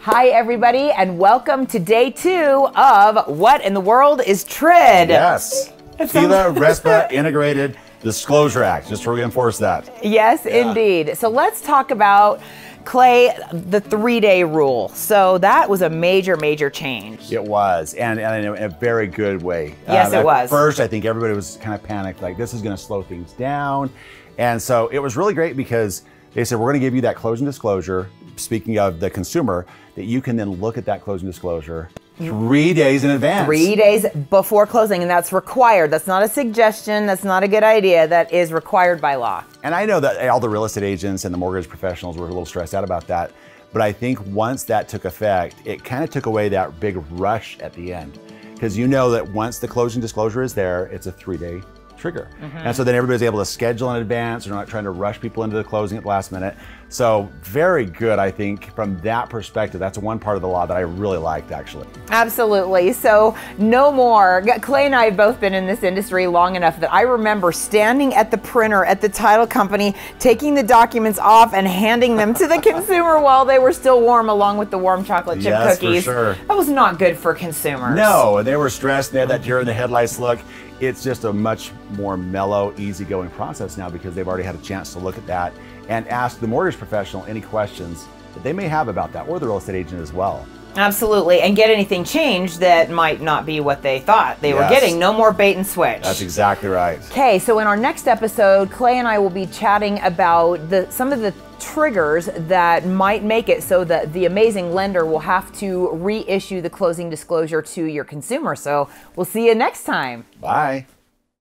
Hi everybody, and welcome to day 2 of What in the World is TRID? Yes, TILA RESPA Integrated Disclosure Act, just to reinforce that. Yes, indeed. So let's talk about, Clay, the 3-day rule. So that was a major change. It was, and in a very good way. Yes, it was. At first, I think everybody was kind of panicked, like this is going to slow things down. And so it was really great because they said, we're going to give you that closing disclosure, speaking of the consumer, that you can then look at that closing disclosure 3 days in advance. 3 days before closing, and that's required. That's not a suggestion, that's not a good idea, that is required by law. And I know that all the real estate agents and the mortgage professionals were a little stressed out about that, but I think once that took effect, it kind of took away that big rush at the end. Because you know that once the closing disclosure is there, it's a 3-day trigger. And so then everybody's able to schedule in advance. They're not trying to rush people into the closing at the last minute. So very good, I think, from that perspective. That's one part of the law that I really liked, actually. Absolutely. So no more. Clay and I have both been in this industry long enough that I remember standing at the printer at the title company, taking the documents off and handing them to the consumer while they were still warm, along with the warm chocolate chip cookies. For sure. That was not good for consumers. No, they were stressed. They had that deer in the headlights look. It's just a much more mellow, easygoing process now because they've already had a chance to look at that and ask the mortgage professional any questions that they may have about that, or the real estate agent as well. Absolutely, and get anything changed that might not be what they thought they were getting. No more bait and switch. That's exactly right. Okay, so in our next episode, Clay and I will be chatting about some of the triggers that might make it so that the amazing lender will have to reissue the closing disclosure to your consumer. So we'll see you next time. Bye.